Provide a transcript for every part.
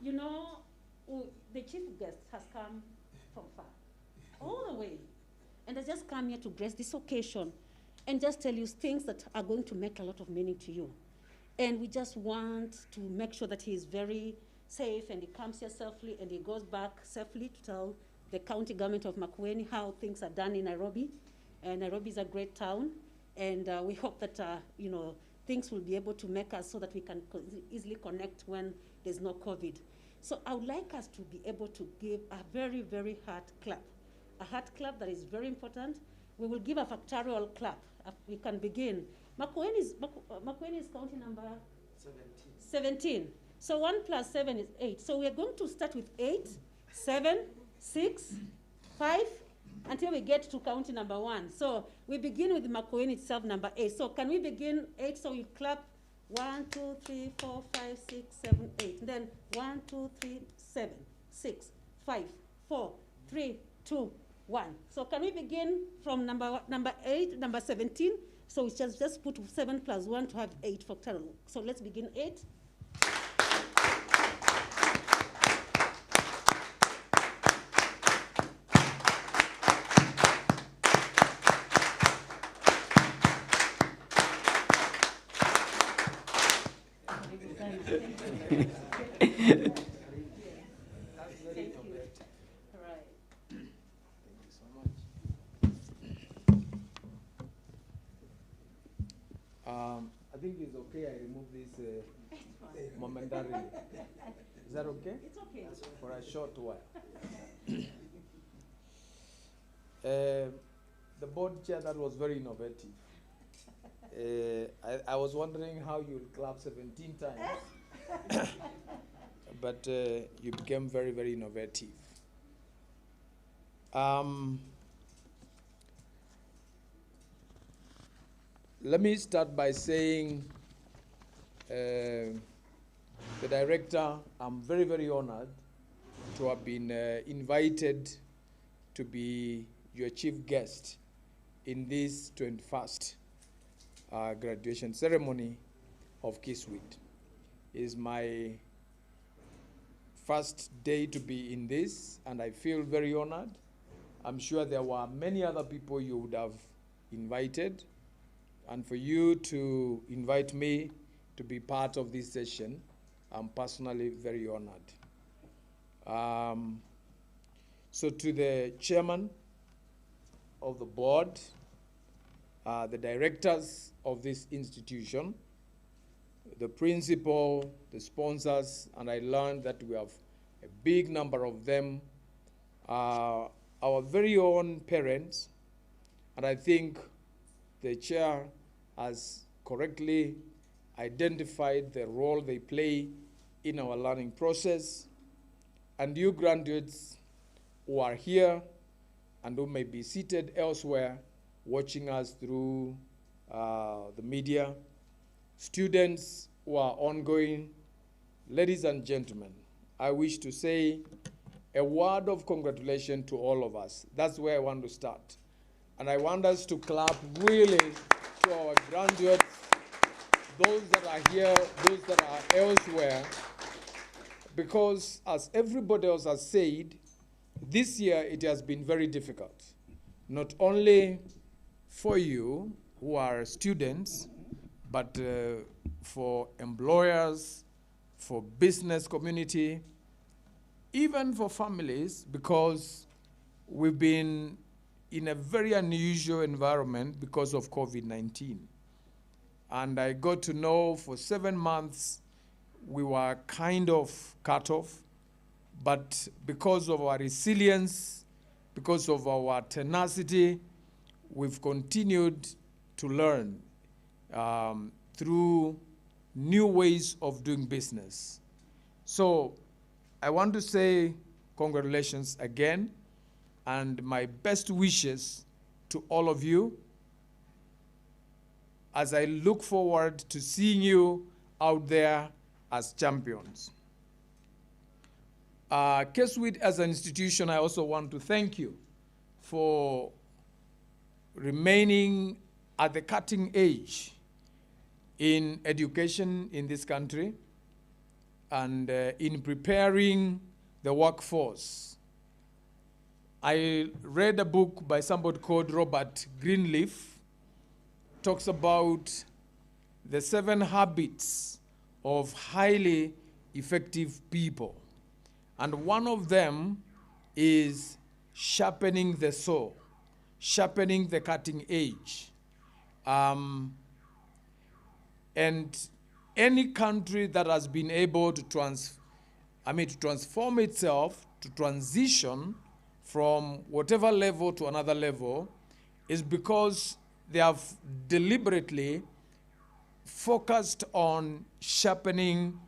you know, the chief guest has come from far, all the way, and has just come here to grace this occasion and just tell you things that are going to make a lot of meaning to you. And we just want to make sure that he is very safe and he comes here safely and he goes back safely to tell the county government of Makueni how things are done in Nairobi. And Nairobi is a great town, and we hope that, you know, things will be able to make us so that we can easily connect when there's no COVID. So I would like us to be able to give a very, very hard clap. A hard clap that is very important. We will give a factorial clap. We can begin. Makueni is county number? 17. So 1 plus 7 is 8. So we are going to start with 8, 7, 6, 5, until we get to county number 1. So we begin with Makueni itself, number 8. So can we begin 8? So you clap 1, 2, 3, 4, 5, 6, 7, 8. Then 1, 2, 3, 7, 6, 5, 4, 3, 2, 1. So can we begin from number 8, number 17? So we just put 7 plus 1 to have 8 factorial. So let's begin 8. I think it's okay I remove this momentarily. Is that okay? It's okay. For a short while. The board chair, that was very innovative. I was wondering how you'll clap 17 times. But you became very, very innovative. Let me start by saying, the director, I'm very, very honored to have been invited to be your chief guest in this 21st graduation ceremony of Kiswcd. It is my first day to be in this, and I feel very honored. I'm sure there were many other people you would have invited, and for you to invite me to be part of this session, I'm personally very honored. So to the chairman of the board, the directors of this institution, the principal, the sponsors, and I learned that we have a big number of them, our very own parents, and I think the chair has correctly identified the role they play in our learning process. And you graduates who are here and who may be seated elsewhere watching us through the media, students who are ongoing, ladies and gentlemen, I wish to say a word of congratulations to all of us. That's where I want to start. And I want us to clap really to our graduates, those that are here, those that are elsewhere, because as everybody else has said, this year it has been very difficult, not only for you who are students, but for employers, for business community, even for families, because we've been in a very unusual environment because of COVID-19. And I got to know for 7 months we were kind of cut off, but because of our resilience, because of our tenacity, we've continued to learn through new ways of doing business. So I want to say congratulations again, and my best wishes to all of you as I look forward to seeing you out there as champions. Kiswcd as an institution, I also want to thank you for remaining at the cutting edge in education in this country. and in preparing the workforce, I read a book by somebody called Robert Greenleaf, talks about the 7 habits of highly effective people. And one of them is sharpening the saw, sharpening the cutting edge. And any country that has been able to transform itself, to transition from whatever level to another level, is because they have deliberately focused on sharpening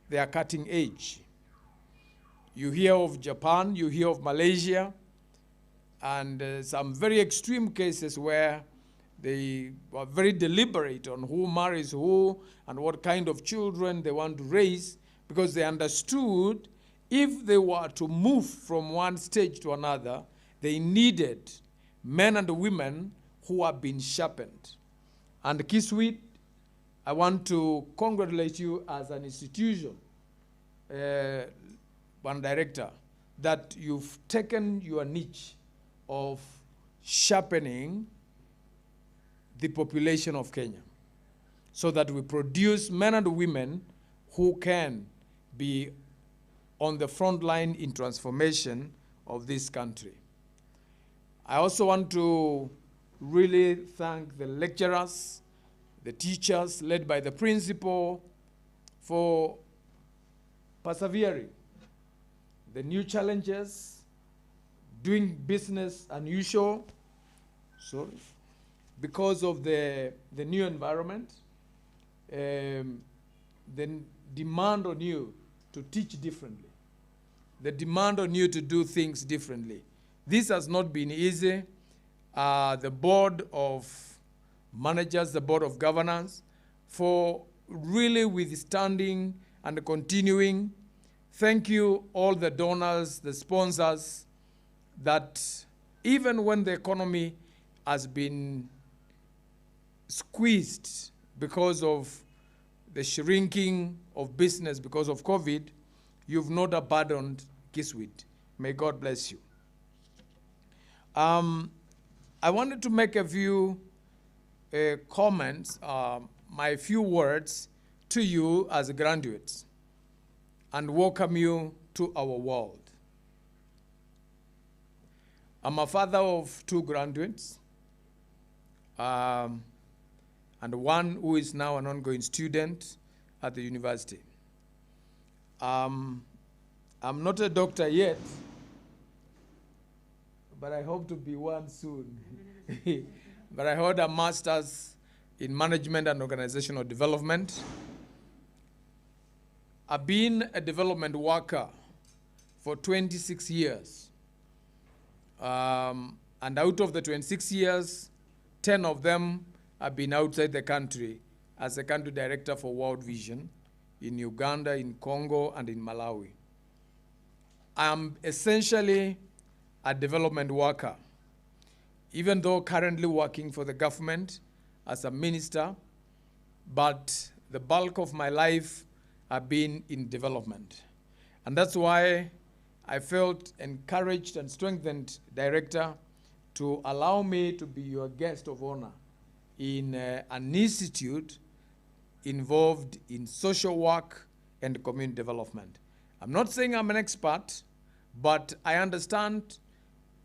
their cutting edge. You hear of Japan, you hear of Malaysia, and some very extreme cases where they were very deliberate on who marries who and what kind of children they want to raise, because they understood if they were to move from one stage to another, they needed men and women who have been sharpened. And Kiswcd, I want to congratulate you as an institution, one director, that you've taken your niche of sharpening the population of Kenya so that we produce men and women who can be on the front line in transformation of this country. I also want to really thank the lecturers, the teachers led by the principal for persevering the new challenges, doing business unusual, because of the new environment, the demand on you to teach differently, the demand on you to do things differently. This has not been easy. The board of managers, the board of governance, for really withstanding and continuing. Thank you, all the donors, the sponsors, that even when the economy has been squeezed because of the shrinking of business because of COVID, you've not abandoned Kiswcd. May God bless you. I wanted to make a few comments, my few words to you as graduates, and welcome you to our world. I'm a father of 2 graduates, and one who is now an ongoing student at the university. I'm not a doctor yet, but I hope to be one soon. But I hold a master's in management and organizational development. I've been a development worker for 26 years. And out of the 26 years, 10 of them have been outside the country as a country director for World Vision in Uganda, in Congo, and in Malawi. I'm essentially a development worker, even though currently working for the government as a minister, but the bulk of my life have been in development. And that's why I felt encouraged and strengthened, Director, to allow me to be your guest of honor in an institute involved in social work and community development. I'm not saying I'm an expert, but I understand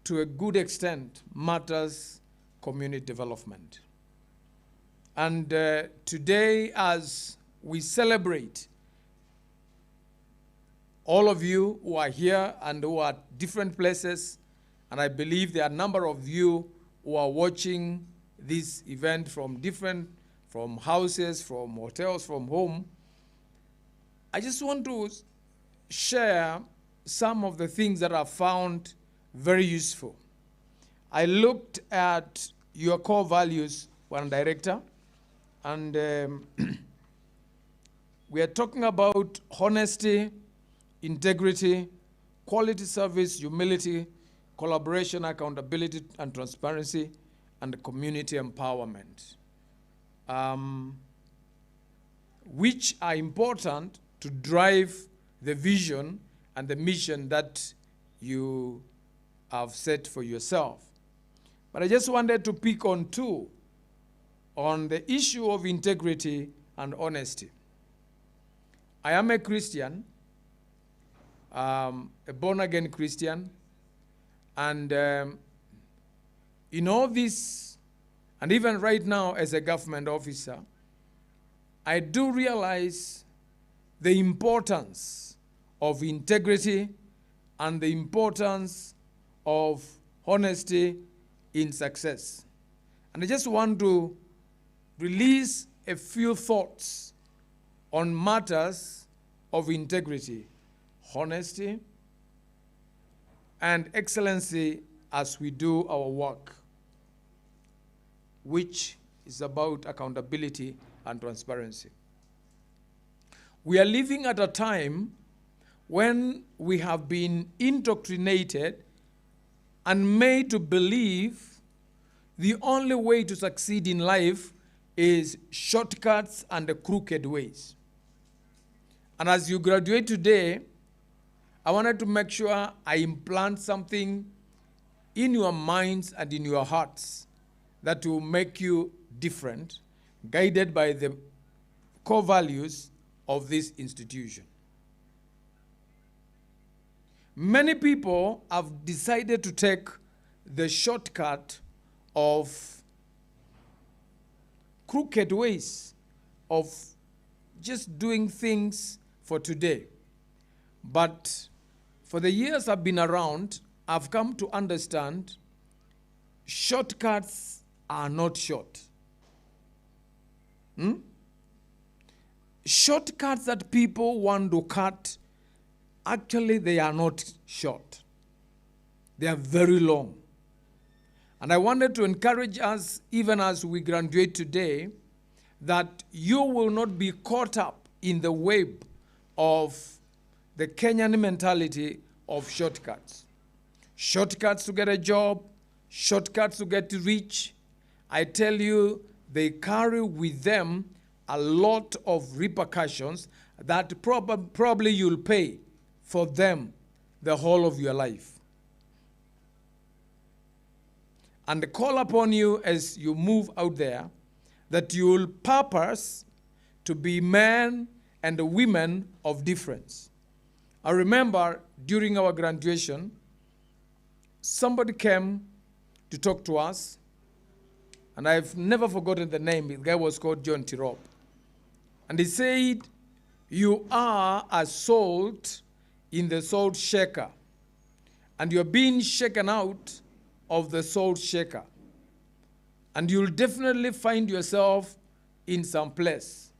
to a good extent matters community development. And today, as we celebrate all of you who are here and who are at different places, and I believe there are a number of you who are watching this event from houses, from hotels, from home, I just want to share some of the things that I found very useful. I looked at your core values, one director, and we are talking about honesty, integrity, quality service, humility, collaboration, accountability, and transparency, and community empowerment, which are important to drive the vision and the mission that you have set for yourself. But I just wanted to pick on two, on the issue of integrity and honesty. I am a Christian, a born-again Christian, and in all this, and even right now as a government officer, I do realize the importance of integrity and the importance of honesty in success. And I just want to release a few thoughts on matters of integrity, honesty, and excellency as we do our work, which is about accountability and transparency. We are living at a time when we have been indoctrinated and made to believe the only way to succeed in life is shortcuts and the crooked ways. And as you graduate today, I wanted to make sure I implant something in your minds and in your hearts that will make you different, guided by the core values of this institution. Many people have decided to take the shortcut of crooked ways of just doing things for today. But for the years I've been around, I've come to understand shortcuts are not short. Shortcuts that people want to cut, actually they are not short. They are very long. And I wanted to encourage us, even as we graduate today, that you will not be caught up in the web of the Kenyan mentality of shortcuts. Shortcuts to get a job, shortcuts to get rich. I tell you, they carry with them a lot of repercussions that probably you'll pay for them the whole of your life. And call upon you as you move out there that you'll purpose to be men and women of difference. I remember during our graduation, somebody came to talk to us, and I've never forgotten the name. The guy was called John Tirop. And he said, you are a salt in the salt shaker, and you're being shaken out of the salt shaker. And you'll definitely find yourself in some place.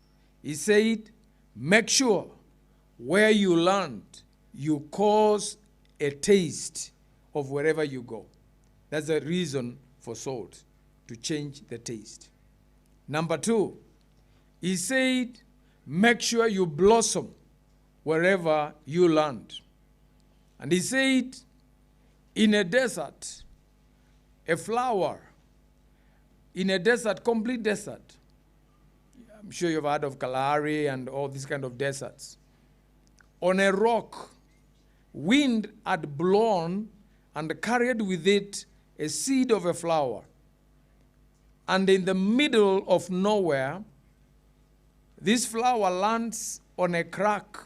He said, make sure where you land, you cause a taste of wherever you go. That's the reason for salt, to change the taste. Number two, he said, make sure you blossom wherever you land. And he said, in a desert, a flower, in a desert, complete desert. I'm sure you've heard of Kalahari and all these kind of deserts. On a rock, wind had blown and carried with it a seed of a flower. And in the middle of nowhere, this flower lands on a crack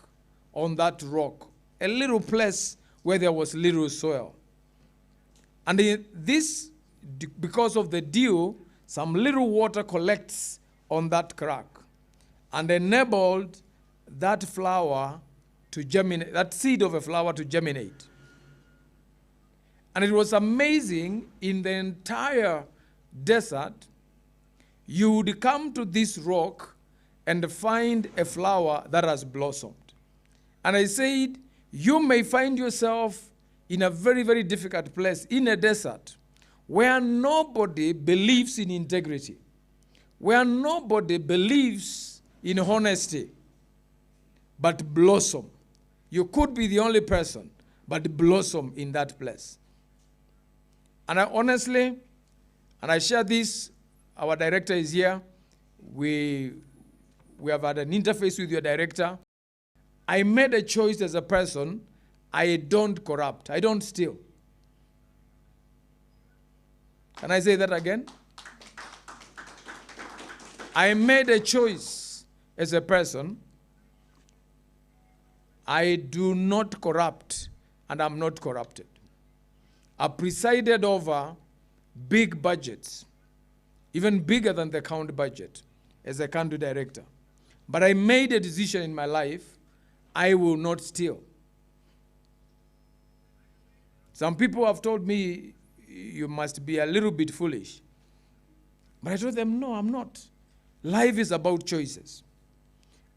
on that rock, a little place where there was little soil. And this, because of the dew, some little water collects on that crack and enabled that flower to germinate, that seed of a flower to germinate. And it was amazing, in the entire desert, you would come to this rock and find a flower that has blossomed. And I said, you may find yourself in a very, very difficult place, in a desert, where nobody believes in integrity, where nobody believes in honesty, but blossom. You could be the only person, but blossom in that place. And I honestly, and I share this, our director is here. We have had an interface with your director. I made a choice as a person. I don't corrupt. I don't steal. Can I say that again? I made a choice as a person. I do not corrupt, and I'm not corrupted. I presided over big budgets, even bigger than the county budget, as a county director. But I made a decision in my life, I will not steal. Some people have told me, you must be a little bit foolish. But I told them, no, I'm not. Life is about choices.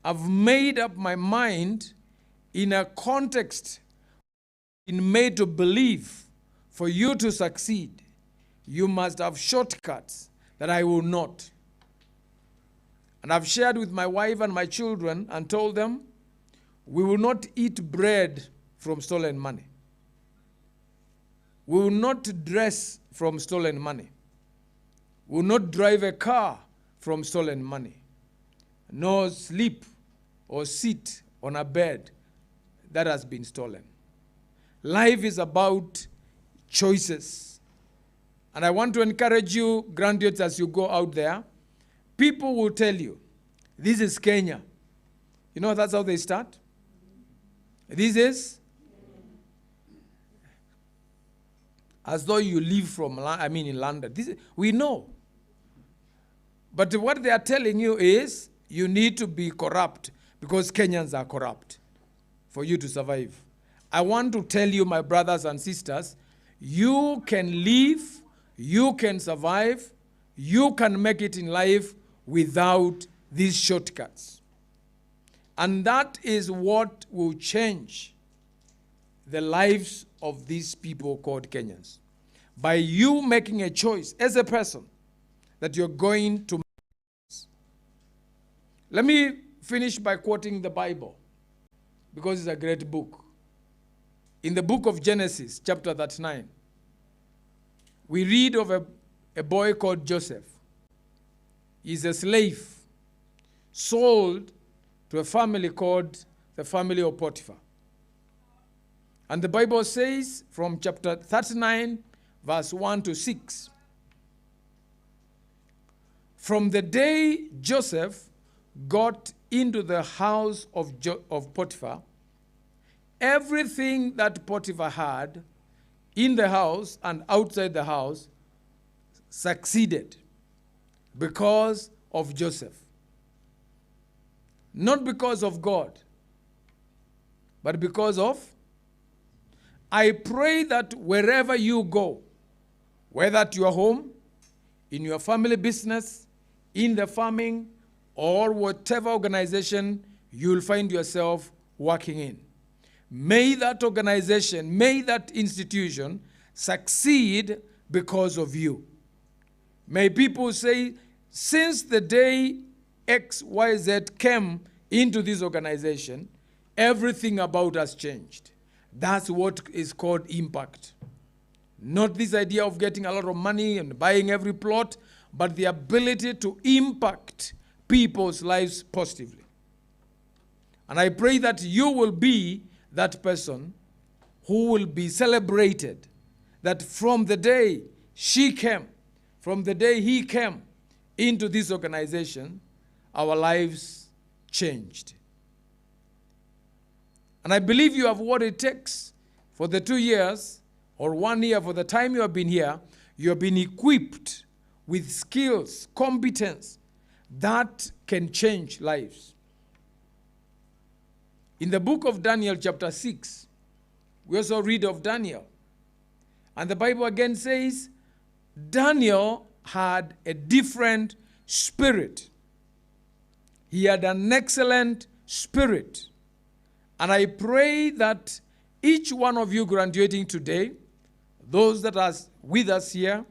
I've made up my mind in a context made to believe for you to succeed, you must have shortcuts that I will not. And I've shared with my wife and my children and told them, we will not eat bread from stolen money. We will not dress from stolen money. We will not drive a car from stolen money. Nor sleep or sit on a bed that has been stolen. Life is about choices. And I want to encourage you, graduates, as you go out there, people will tell you, this is Kenya. You know that's how they start? This is? As though you live in London. We know. But what they are telling you is, you need to be corrupt because Kenyans are corrupt for you to survive. I want to tell you, my brothers and sisters, you can live, you can survive, you can make it in life without these shortcuts. And that is what will change the lives of these people called Kenyans. By you making a choice as a person that you're going to make. Let me finish by quoting the Bible, because it's a great book. In the book of Genesis, chapter 39, we read of a boy called Joseph. He's a slave, sold to a family called the family of Potiphar. And the Bible says from chapter 39, verse 1 to 6, from the day Joseph got into the house of Potiphar, everything that Potiphar had in the house and outside the house succeeded because of Joseph. Not because of God, but because of. I pray that wherever you go, whether at your home, in your family business, in the farming, or whatever organization you'll find yourself working in, may that organization, may that institution succeed because of you. May people say, since the day XYZ came into this organization, everything about us changed. That's what is called impact. Not this idea of getting a lot of money and buying every plot, but the ability to impact people's lives positively. And I pray that you will be that person who will be celebrated, that from the day she came, from the day he came into this organization, our lives changed. And I believe you have what it takes for the 2 years or 1 year, for the time you have been here, you have been equipped with skills, competence that can change lives. In the book of Daniel chapter 6, we also read of Daniel. And the Bible again says, Daniel had a different spirit. He had an excellent spirit. And I pray that each one of you graduating today, those that are with us here,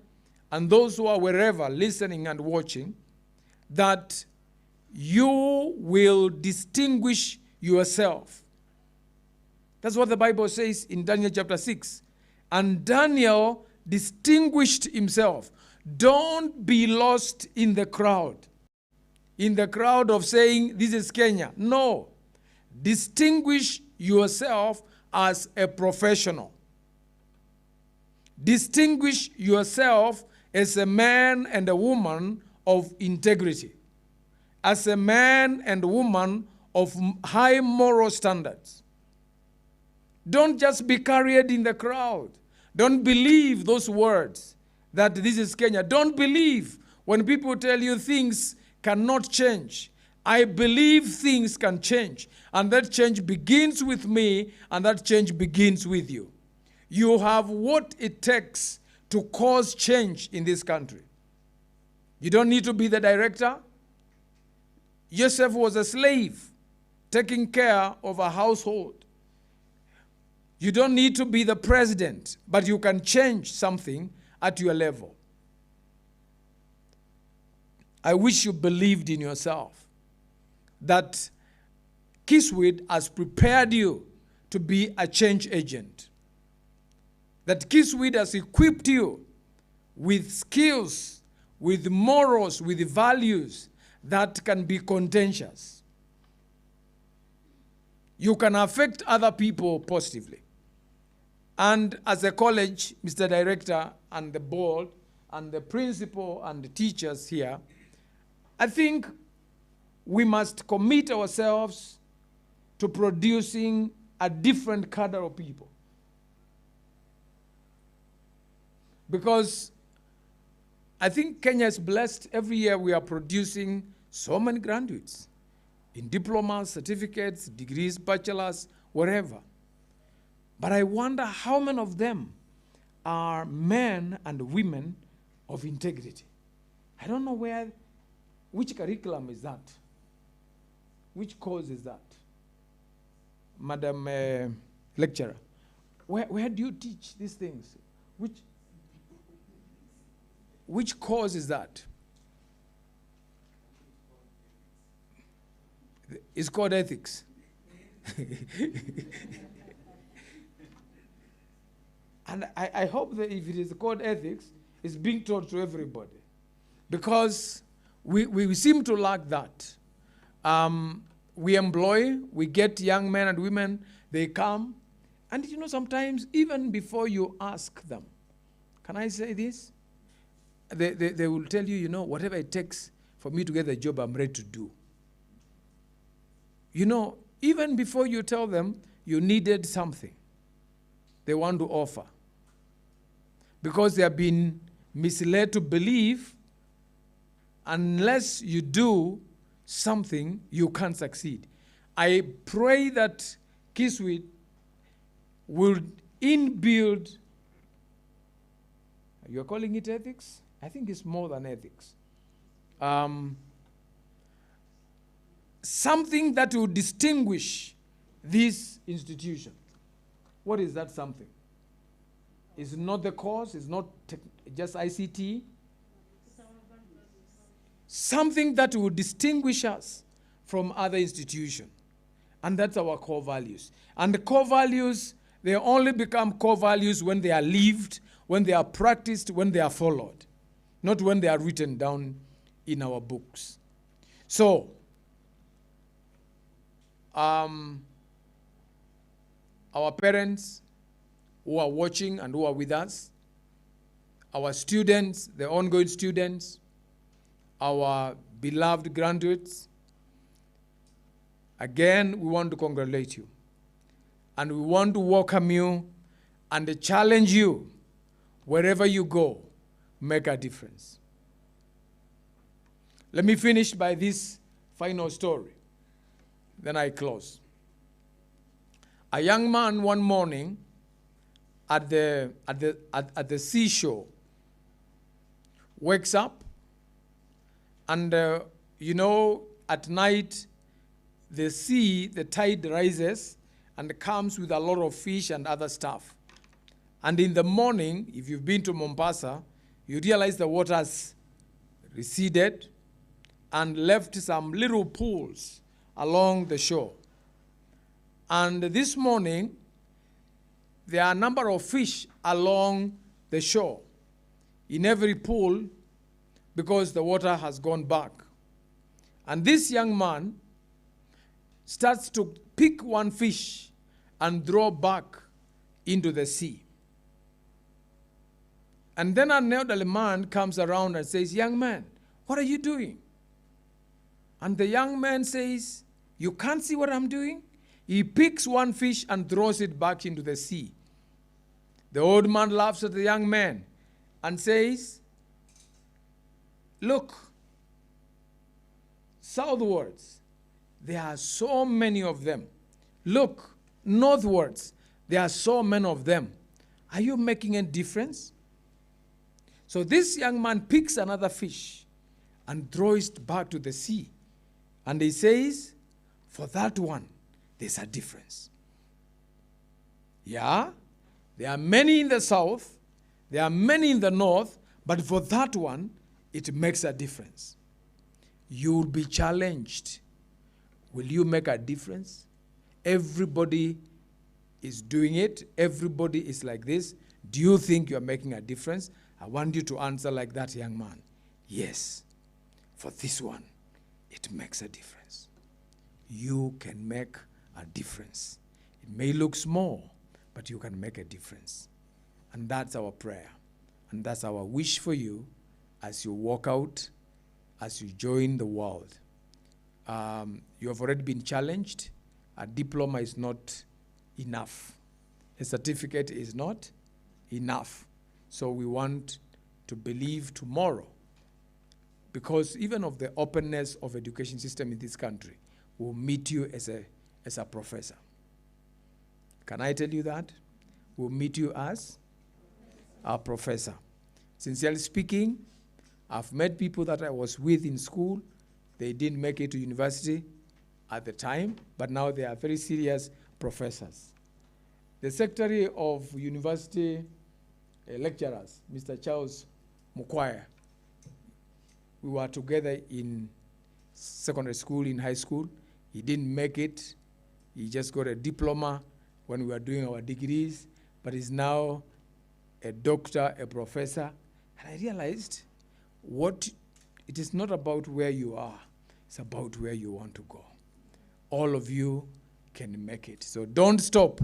and those who are wherever listening and watching, that you will distinguish yourself. That's what the Bible says in Daniel chapter 6. And Daniel distinguished himself. Don't be lost in the crowd. In the crowd of saying, this is Kenya. No. Distinguish yourself as a professional. Distinguish yourself as a man and a woman of integrity, as a man and woman of high moral standards. Don't just be carried in the crowd. Don't believe those words that this is Kenya. Don't believe when people tell you things cannot change. I believe things can change, and that change begins with me, and that change begins with you. You have what it takes to cause change in this country. You don't need to be the director. Joseph was a slave taking care of a household. You don't need to be the president, but you can change something at your level. I wish you believed in yourself, that Kiswcd has prepared you to be a change agent, that Kiswcd has equipped you with skills, with morals, with values that can be contentious. You can affect other people positively. And as a college, Mr. Director and the board and the principal and the teachers here, I think we must commit ourselves to producing a different cadre of people. Because I think Kenya is blessed. Every year we are producing so many graduates in diplomas, certificates, degrees, bachelors, whatever. But I wonder how many of them are men and women of integrity. I don't know which curriculum is that? Which course is that? Madam Lecturer, where do you teach these things? Which course is that? It's called ethics. And I hope that if it is called ethics, it's being taught to everybody. Because we seem to lack that. We employ, we get young men and women, they come, and you know, sometimes even before you ask them, can I say this? They will tell you, you know, whatever it takes for me to get the job, I'm ready to do. You know, even before you tell them you needed something, they want to offer. Because they have been misled to believe unless you do something, you can't succeed. I pray that Kiswcd will inbuild, you're calling it ethics? I think it's more than ethics. Something that will distinguish this institution. What is that something? It's not the course, it's not just ICT. Something that will distinguish us from other institutions. And that's our core values. And the core values, they only become core values when they are lived, when they are practiced, when they are followed. Not when they are written down in our books. So, our parents who are watching and who are with us, our students, the ongoing students, our beloved graduates, again, we want to congratulate you. And we want to welcome you and challenge you, wherever you go, make a difference. Let me finish by this final story. Then I close. A young man one morning at the seashore wakes up, and you know, at night the sea, the tide rises and comes with a lot of fish and other stuff. And in the morning, if you've been to Mombasa, you realize the water has receded and left some little pools along the shore. And this morning, there are a number of fish along the shore in every pool because the water has gone back. And this young man starts to pick one fish and throw back into the sea. And then an elderly man comes around and says, young man, what are you doing? And the young man says, you can't see what I'm doing? He picks one fish and throws it back into the sea. The old man laughs at the young man and says, look, southwards, there are so many of them. Look, northwards, there are so many of them. Are you making a difference? So this young man picks another fish and throws it back to the sea. And he says, for that one, there's a difference. Yeah, there are many in the south, there are many in the north, but for that one, it makes a difference. You'll be challenged. Will you make a difference? Everybody is doing it. Everybody is like this. Do you think you're making a difference? I want you to answer like that young man. Yes, for this one, it makes a difference. You can make a difference. It may look small, but you can make a difference. And that's our prayer. And that's our wish for you as you walk out, as you join the world. You have already been challenged. A diploma is not enough. A certificate is not enough. So we want to believe tomorrow, because even of the openness of education system in this country, we'll meet you as a professor. Can I tell you that? We'll meet you as a professor. Sincerely speaking, I've met people that I was with in school. They didn't make it to university at the time, but now they are very serious professors. The Secretary of University Lecturers, Mr. Charles Mukwaya, we were together in secondary school, in high school. He didn't make it. He just got a diploma when we were doing our degrees, but he's now a doctor, a professor. And I realized it is not about where you are, it's about where you want to go. All of you can make it. So don't stop.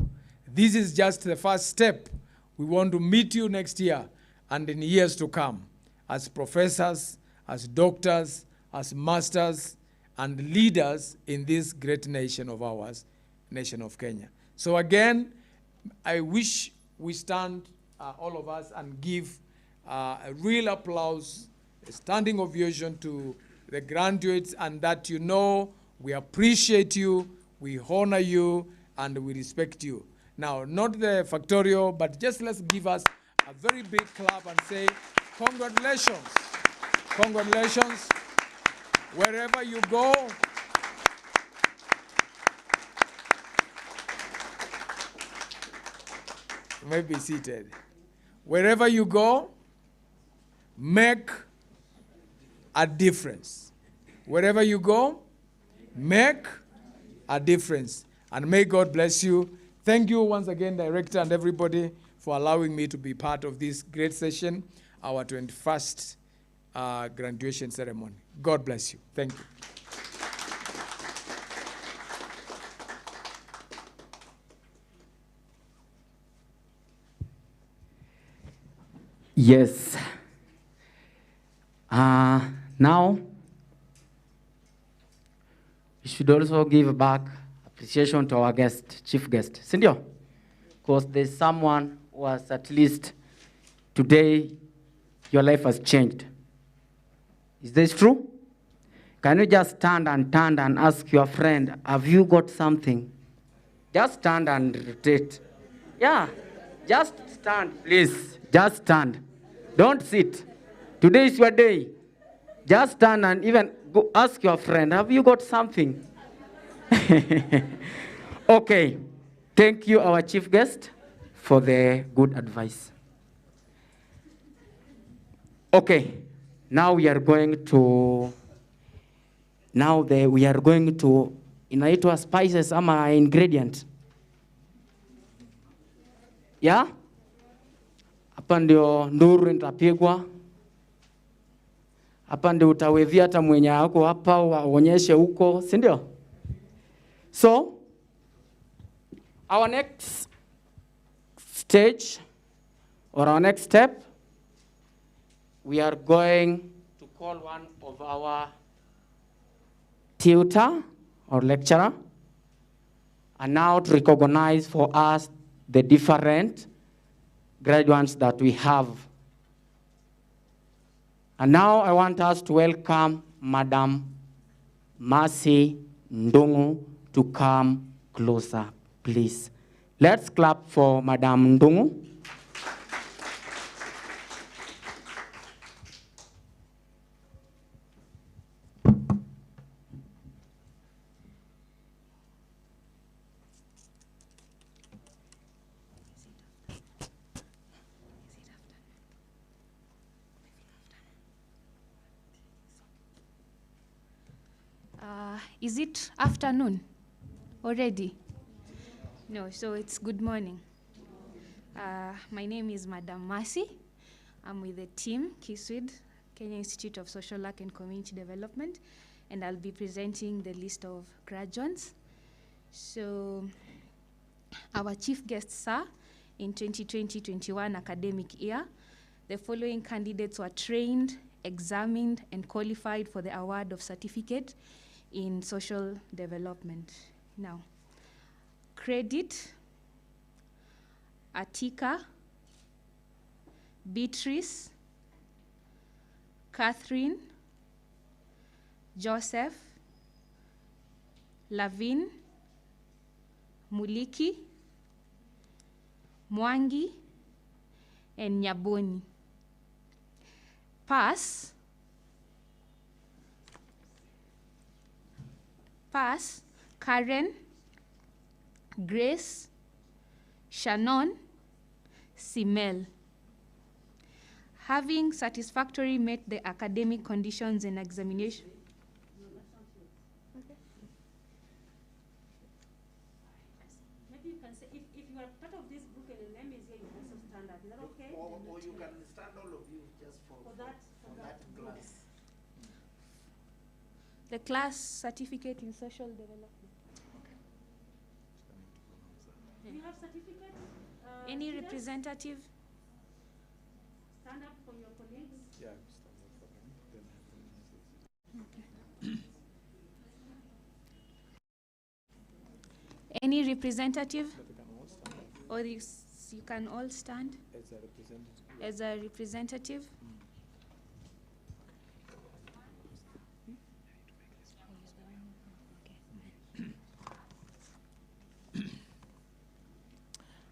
This is just the first step. We want to meet you next year and in years to come as professors, as doctors, as masters, and leaders in this great nation of ours, nation of Kenya. So again, I wish we stand, all of us, and give a real applause, a standing ovation to the graduates, and that you know we appreciate you, we honor you, and we respect you. Now, not the factorial, but just let's give us a very big clap and say, congratulations. Congratulations. Wherever you go, you may be seated. Wherever you go, make a difference. Wherever you go, make a difference. And may God bless you. Thank you once again, Director, and everybody for allowing me to be part of this great session, our 21st graduation ceremony. God bless you. Thank you. Yes. Now, we should also give back appreciation to our guest, chief guest, Sindio, because there's someone who has at least today your life has changed. Is this true? Can you just stand and ask your friend, have you got something? Just stand and rotate. Yeah, just stand, please. Just stand. Don't sit. Today is your day. Just stand and even go ask your friend, have you got something? Okay. Thank you, our chief guest, for the good advice. Okay. Now we are going to inaitwa spices ama ingredient. Yeah? Hapa ndio nduru nitapigwa. Hapa ndio utawevia hata mwenye wako hapa waonyeshe huko, si ndio? So, Our next stage or our next step, we are going to call one of our tutor or lecturer, and now to recognize for us the different graduates that we have. And now I want us to welcome Madam Mercy Ndungu to come closer, please. Let's clap for Madam Ndungu. Is it afternoon already? No, so it's good morning. My name is Madam Mercy. I'm with the team, Kiswcd, Kenya Institute of Social Work and Community Development, and I'll be presenting the list of graduates. So our chief guests are, in 2020-21 academic year, the following candidates were trained, examined, and qualified for the award of certificate in social development. Now, credit, Atika, Beatrice, Catherine, Joseph, Lavin, Muliki, Mwangi, and Nyaboni. Pass, Karen, Grace, Shannon, Simel. Having satisfactorily met the academic conditions and examination. Maybe you can say, if you are part of this group and the name is here, you also stand up. Is that okay? Or you can stand all of you just for that class. The class certificate in social development. Do you have certificates? Any students? representative? Stand up for your colleagues. Yeah, stand up for them. Any representative? But they can all stand up Or you can all stand as a representative. as a representative?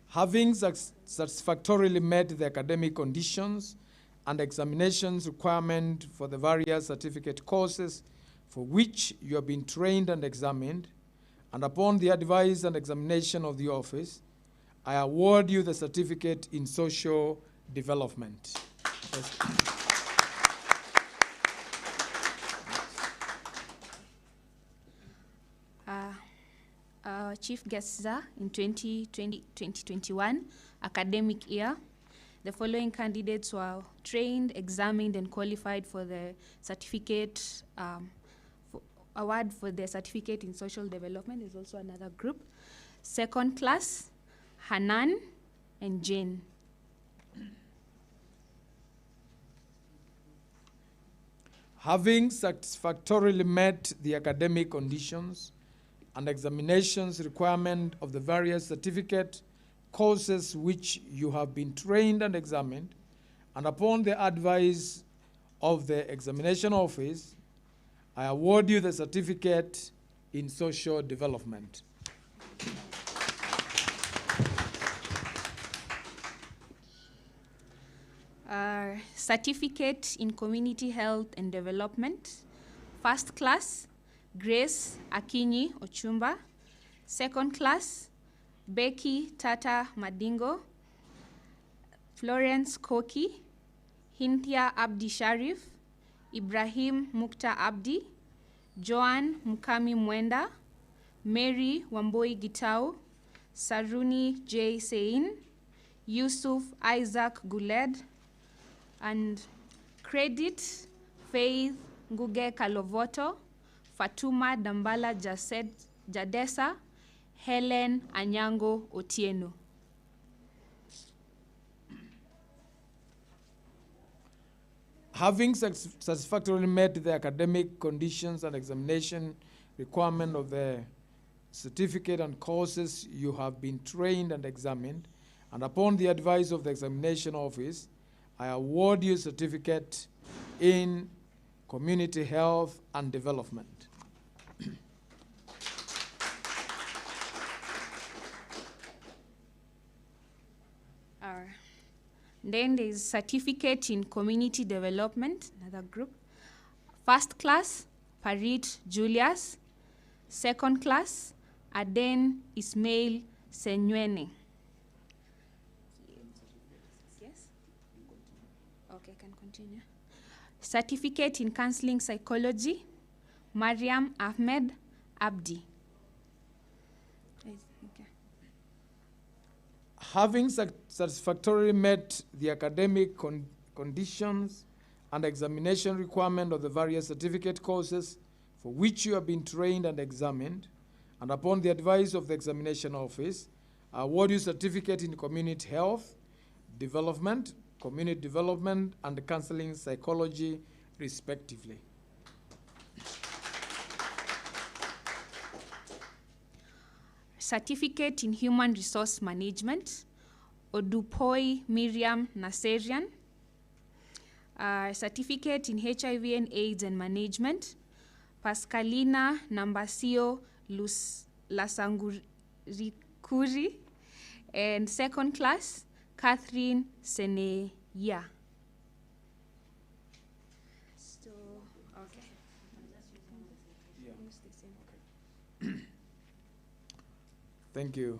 Having satisfactorily met the academic conditions and examinations requirement for the various certificate courses for which you have been trained and examined, and upon the advice and examination of the office, I award you the certificate in social development. Yes. Our chief guests are, in 2020-2021 academic year, the following candidates were trained, examined, and qualified for the certificate, award for the certificate in social development. Is also another group. Second class, Hanan and Jane. Having satisfactorily met the academic conditions and examinations requirement of the various certificate courses which you have been trained and examined, and upon the advice of the examination office, I award you the certificate in social development. Certificate in community health and development. First class, Grace Akinyi Ochumba. Second class, Becky Tata Madingo. Florence Koki. Hinthia Abdi Sharif. Ibrahim Mukta Abdi. Joan Mukami Mwenda. Mary Wamboi Gitau. Saruni J. Sein. Yusuf Isaac Guled. And credit, Faith Nguge Kalovoto, Fatuma Dambala Jadesa, Helen Anyango Otieno. Having satisfactorily met the academic conditions and examination requirement of the certificate and courses you have been trained and examined, and upon the advice of the examination office, I award you a certificate in community health and development. Then there is certificate in community development, another group. First class, Parit Julius. Second class, Aden Ismail Senywene. Yes? Okay, can continue. Certificate in counseling psychology, Mariam Ahmed Abdi. Okay. Having satisfactorily met the academic conditions and examination requirement of the various certificate courses for which you have been trained and examined, and upon the advice of the examination office, I award you certificate in community health, development, community development, and counseling psychology, respectively. Certificate in Human Resource Management, Odupoi Miriam Naserian. Certificate in HIV and AIDS and Management, Pascalina Nambasio Lasangurikuri. And second class, Catherine Seneya. So, okay. Thank you.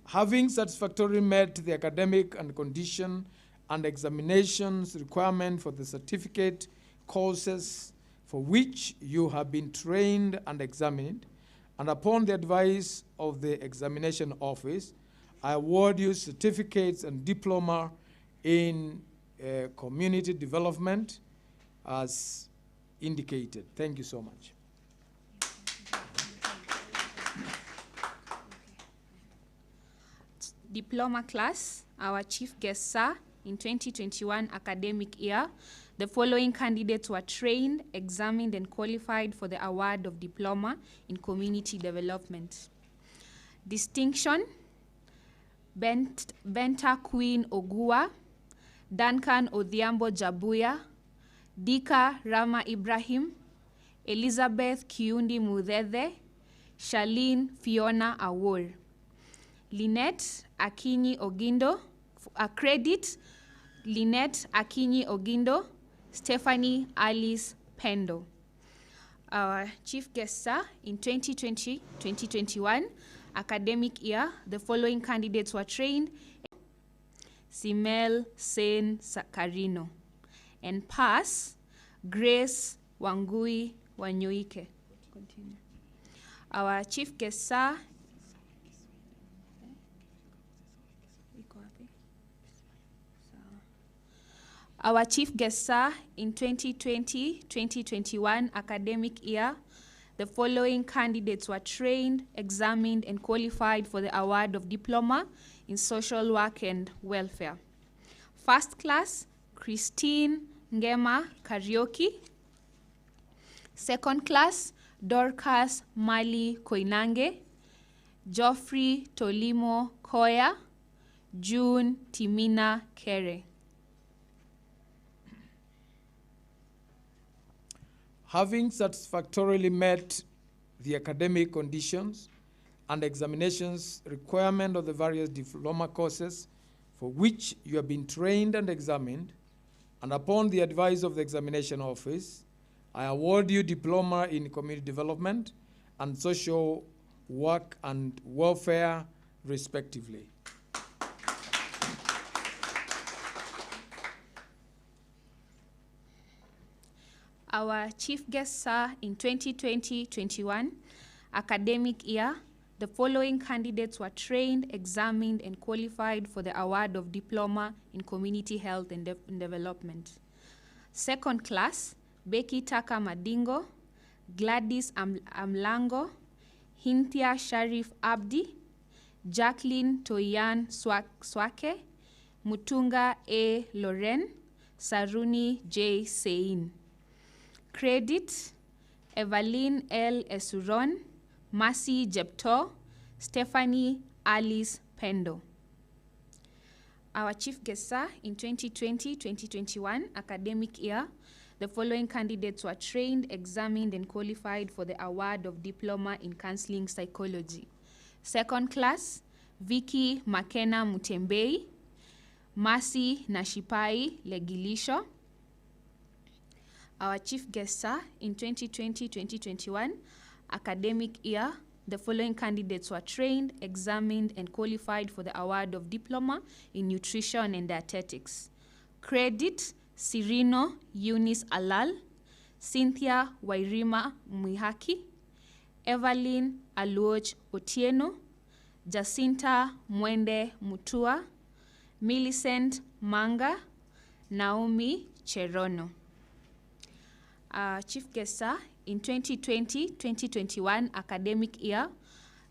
Having satisfactorily met the academic and condition and examinations requirement for the certificate courses for which you have been trained and examined, and upon the advice of the examination office, I award you certificates and diploma in community development as indicated. Thank you so much. Diploma class, our chief guest, sir, in 2021 academic year, the following candidates were trained, examined, and qualified for the award of diploma in community development. Distinction, Benta Queen Ogua, Duncan Odhiambo Jabuya, Dika Rama Ibrahim, Elizabeth Kiundi Mudhedhe, Charlene Fiona Awor. Lynette Akinyi Ogindo, credit Lynette Akinyi Ogindo, Stephanie Alice Pendo. Our chief guest, sir, in 2020-2021 academic year, the following candidates were trained: Simel Sen Sakarino, and pass Grace Wangui Wanyoike. Continue. Our chief guest, sir, our chief guest, sir, in 2020-2021 academic year, the following candidates were trained, examined, and qualified for the award of diploma in social work and welfare. First class, Christine Ngema Karaoke. Second class, Dorcas Mali Koinange, Geoffrey Tolimo Koya, June Timina Kere. Having satisfactorily met the academic conditions and examinations requirement of the various diploma courses for which you have been trained and examined, and upon the advice of the examination office, I award you diploma in community development and social work and welfare, respectively. Our chief guest, sir, in 2020-21 academic year, the following candidates were trained, examined, and qualified for the award of diploma in community health and development. Second class, Becky Taka Madingo, Gladys Amlango, Hinthia Sharif Abdi, Jacqueline Toyan Swake, Mutunga A. Loren, Saruni J. Sein. Credit, Evelyn L. Esuron, Mercy Jepto, Stephanie Alice Pendo. Our chief guest, sir, in 2020-2021 academic year, the following candidates were trained, examined, and qualified for the award of Diploma in Counseling Psychology. Second class, Vicky Makena Mutembei, Mercy Nashipai Legilisho. Our chief guest, sir, in 2020-2021 academic year, the following candidates were trained, examined, and qualified for the award of Diploma in Nutrition and Dietetics. Credit, Sirino Eunice Alal, Cynthia Wairima Mwihaki, Evelyn Aluoj Otieno, Jacinta Mwende Mutua, Millicent Manga, Naomi Cherono. Chief guest, sir, in 2020-2021 academic year,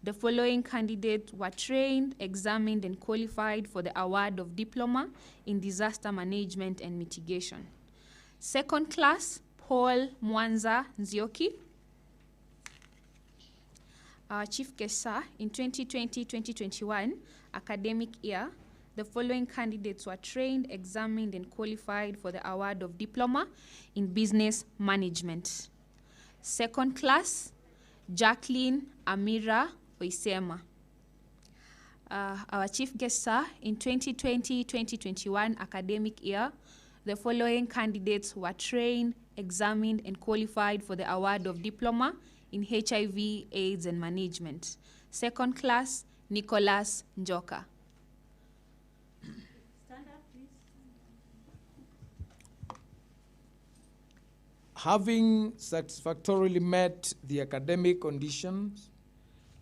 the following candidates were trained, examined, and qualified for the award of Diploma in Disaster Management and Mitigation. Second class, Paul Mwanza Nzioki. Chief guest, sir, in 2020-2021 academic year, the following candidates were trained, examined, and qualified for the award of Diploma in Business Management. Second class, Jacqueline Amira Oisema. Our chief guest, sir, in 2020-2021 academic year, the following candidates were trained, examined, and qualified for the award of Diploma in HIV, AIDS, and Management. Second class, Nicholas Njoka. Stand up, please. Having satisfactorily met the academic conditions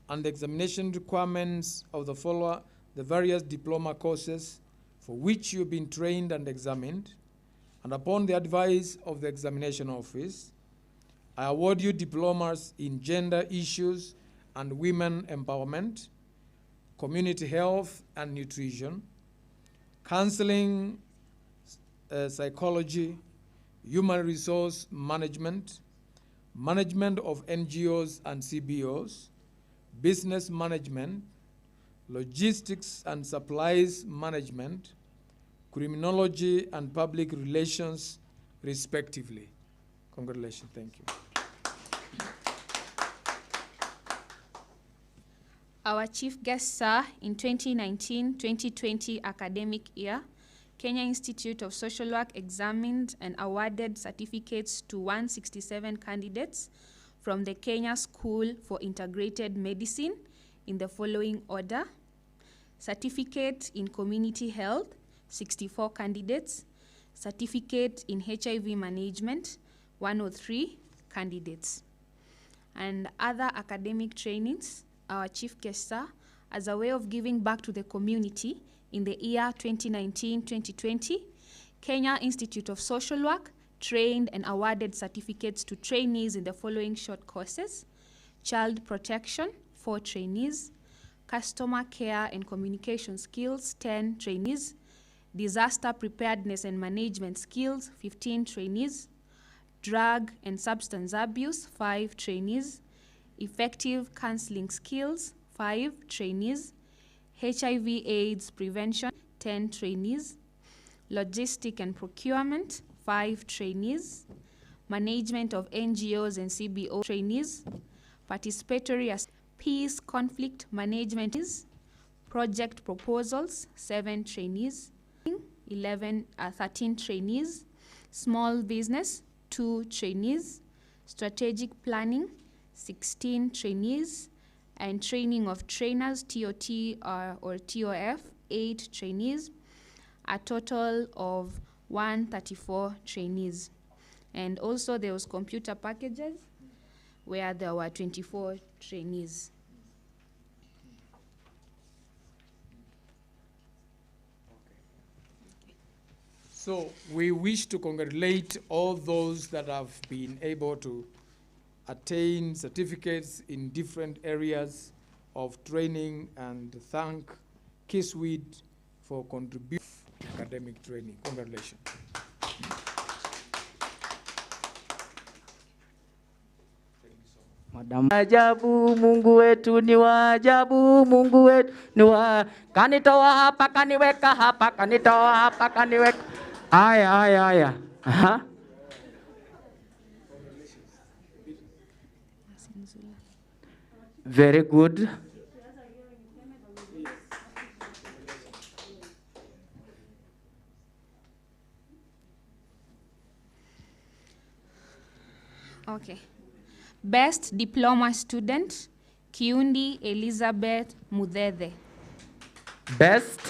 and the examination requirements of the various diploma courses for which you've been trained and examined, and upon the advice of the examination office, I award you diplomas in gender issues and women empowerment, community health and nutrition, counseling, psychology, human resource management, management of NGOs and CBOs, business management, logistics and supplies management, criminology and public relations, respectively. Congratulations, thank you. Our chief guest, sir, in 2019-2020 academic year, Kenya Institute of Social Work examined and awarded certificates to 167 candidates from the Kenya School for Integrated Medicine in the following order. Certificate in Community Health, 64 candidates. Certificate in HIV Management, 103 candidates. And other academic trainings, our chief guest, sir, as a way of giving back to the community in the year 2019-2020, Kenya Institute of Social Work trained and awarded certificates to trainees in the following short courses: Child Protection, 4 trainees; Customer Care and Communication Skills, 10 trainees; Disaster Preparedness and Management Skills, 15 trainees; Drug and Substance Abuse, 5 trainees; Effective Counseling Skills, 5 trainees; HIV/AIDS Prevention, 10 trainees; Logistic and Procurement, 5 trainees; Management of NGOs and CBO trainees; Participatory Peace Conflict Management, Project Proposals, 7 trainees; 13 trainees; Small Business, 2 trainees; Strategic Planning, 16 trainees; and Training of Trainers, TOT or TOF, 8 trainees, a total of 134 trainees. And also there was computer packages where there were 24 trainees. So we wish to congratulate all those that have been able to attain certificates in different areas of training, and thank Kiswcd for contributing academic training. Congratulations. Madam. Ajabu Mungu wetu ni wa ajabu, Mungu wetu ni wa, kanitoa hapa kaniweka hapa, kanitoa hapa kaniweka. Haya. Aha. Very good. Okay. Best Diploma Student, Kiundi Elizabeth Mudhethe. Best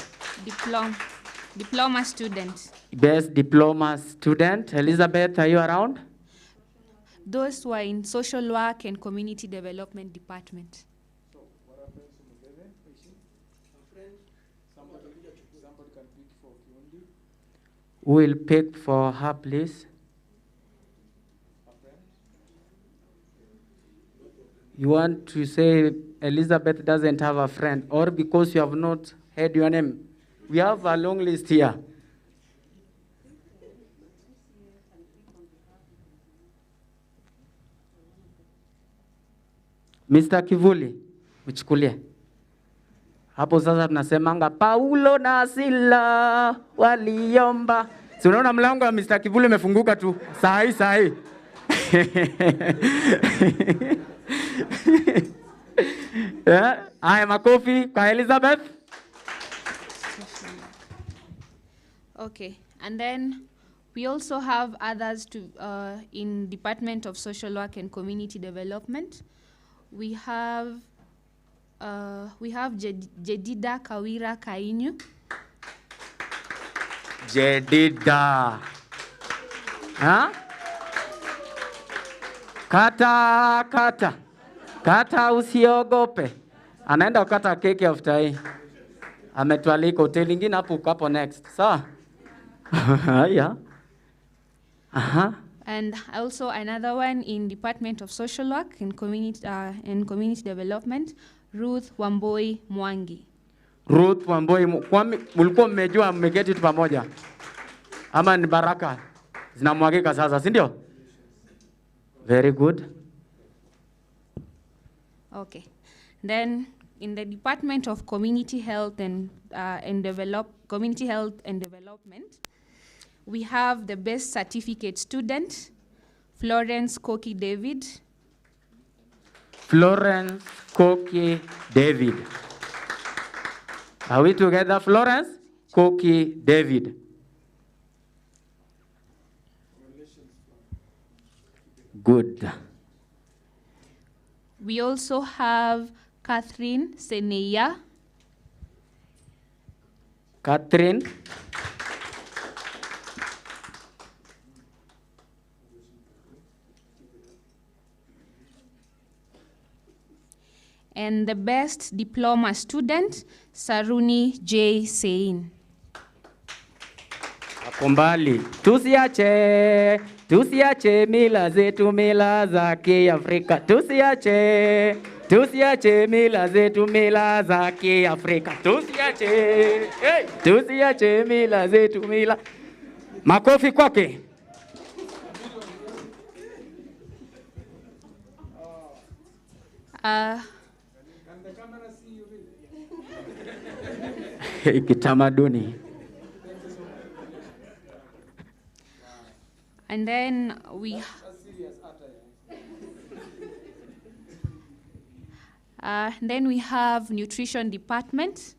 Diploma Student. Best Diploma Student. Elizabeth, are you around? Those who are in Social Work and Community Development Department. So, what happens to Mudhethe? Somebody can pick for Kiundi. Who will pick for her, please? You want to say Elizabeth doesn't have a friend, or because you have not heard your name? We have a long list here. Mr. Kivuli, mchukulie. Hapo sasa tunasemanga Paulo na Sila waliomba. Si unaona mlango wa Mr. Kivuli umefunguka tu. Sahi. Haya, makofi kwa Elizabeth. Okay, and then we also have others in Department of Social Work and Community Development. We have Jedida Kawira Kainyu. Jedida. Huh? Kata usiogope. Anaenda kukata keki after hii. Ametualika hoteli ingine hapo next. Sawa? Yeah. And also another one in Department of Social Work and Community Development, Ruth Wamboi Mwangi. Ruth Wamboi, mlikuwa mmejua mmeketi tu pamoja. Ama ni baraka zinamwagika sasa, si ndio? Very good. Okay. Then in the Department of Community Health and Development, we have the best certificate student, Florence Koki David. Florence Koki David. Are we together, Florence Koki David? Good. We also have Catherine Seneya. Catherine. And the best diploma student, Saruni J. Sein. Kumbali. Tusiache mila zetu, mila za Kiafrika. Tusiache mila zetu, mila za Kiafrika. Tusiache mila zetu, mila. Makofi kwake. Kitamaduni. And then we have nutrition department,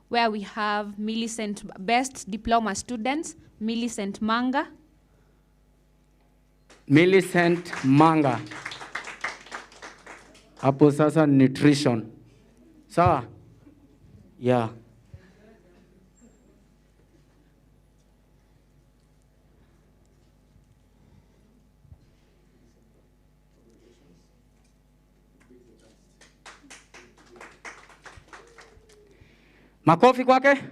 where we have Millicent, best diploma students, Millicent Manga. Millicent Manga. Hapo sasa nutrition. Sawa? Yeah. Makofi kwake.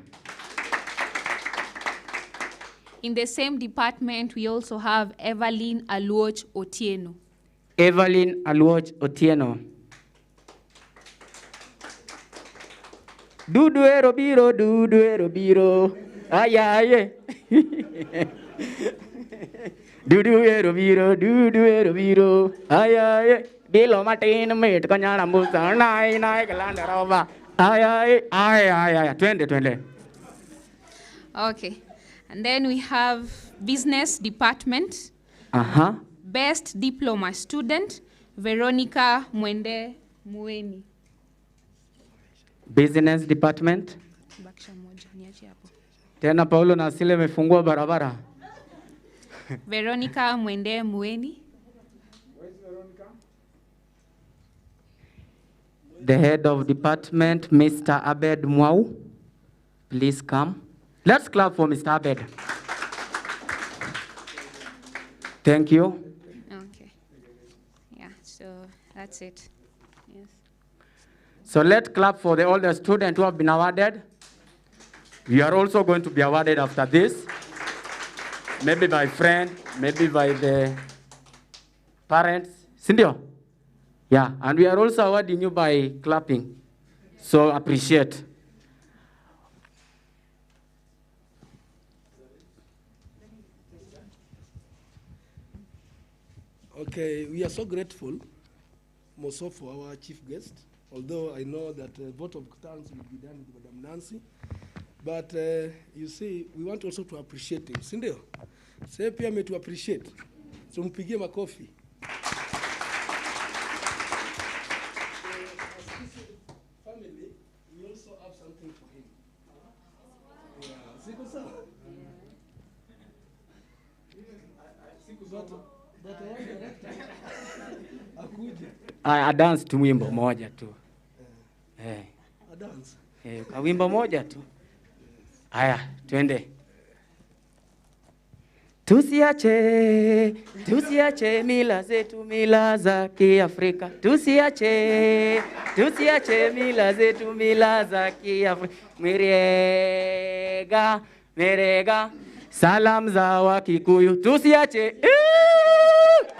In the same department, we also have Evelyn Aluoch Otieno. Evelyn Aluoj Otieno. Dudu ero biro. Ay, ay, Dudu ero biro. Ay, ay, Bilo matin mate kanyana musa. Nai, kalanda roba. Ay. Twende. Okay. And then we have business department. Uh-huh. Best diploma student, Veronica Mwende Mueni. Business department. Bakisha moja, niache hapo. Tena Paulo na Sile mefungua barabara. Veronica Mwende Mueni. Where's Veronica? The head of department, Mr. Abed Mwau. Please come. Let's clap for Mr. Abed. Thank you. Okay. Yeah, so that's it. Yes. So let's clap for all the students who have been awarded. We are also going to be awarded after this. Maybe by friend, maybe by the parents. Sindio? Yeah, and we are also awarding you by clapping. So appreciate. Okay, we are so grateful, also for our chief guest, although I know that a vote of thanks will be done with Madam Nancy. But you see, we want also to appreciate him. Sindio? Say pia me to appreciate. So mpigie makofi. Family, we also have something for him. Yeah, siko sawa? But I want director akuje. I dance tu wimbo moja tu. A dance. Kwa wimbo moja tu. Aya, twende. Tusiache mila zetu, mila za Kiafrika. Tusiache mila zetu, mila za Kiafrika. Merega, salam za Wakikuyu. Tusiache.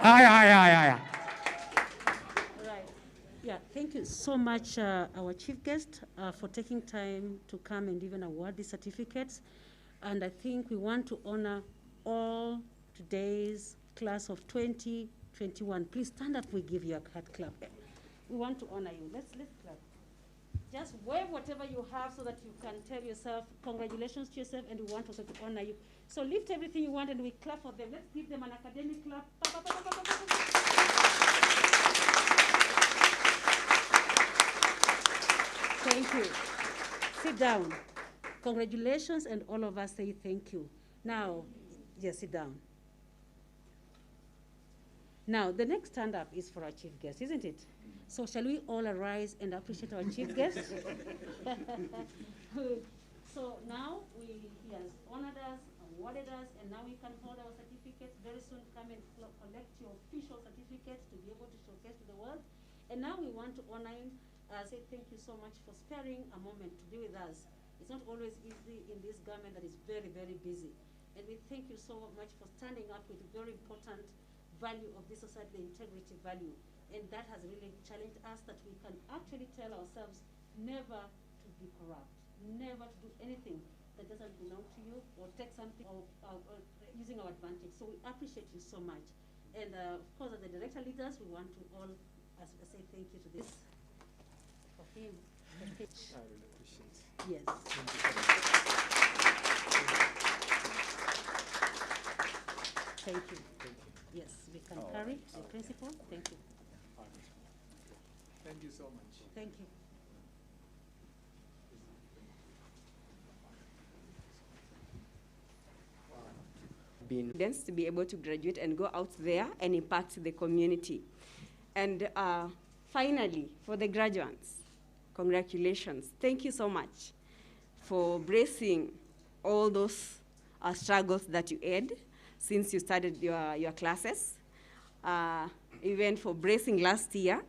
Aya. Right. Yeah, thank you so much, our chief guest, for taking time to come and even award these certificates. And I think we want to honor all today's class of 2021. Please stand up, we give you a hard clap. We want to honor you. Let's clap. Just wave whatever you have so that you can tell yourself congratulations to yourself, and we want also to honor you. So lift everything you want and we clap for them. Let's give them an academic clap. Thank you. Sit down. Congratulations, and all of us say thank you. Now, yes, sit down. Now, the next stand-up is for our chief guest, isn't it? So shall we all arise and appreciate our chief guest? So now he has honored us, awarded us, and now we can hold our certificates. Very soon come and collect your official certificates to be able to showcase to the world. And now we want to honor him, say thank you so much for sparing a moment to be with us. It's not always easy in this government that is very, very busy. And we thank you so much for standing up with a very important value of this society, the integrity value. And that has really challenged us that we can actually tell ourselves never to be corrupt, never to do anything that doesn't belong to you or take something or using our advantage. So we appreciate you so much. And of course, as the director leaders, we want to all say thank you to this for him. I really appreciate it. Yes. Thank you. Yes, we can carry the principal. Thank you. Thank you so much. Thank you. Students to be able to graduate and go out there and impact the community. And finally, for the graduates, congratulations. Thank you so much for bracing all those struggles that you had since you started your classes, even for bracing last year,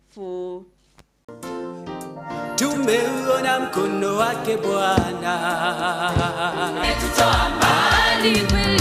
for Tumeona mkono wake Bwana.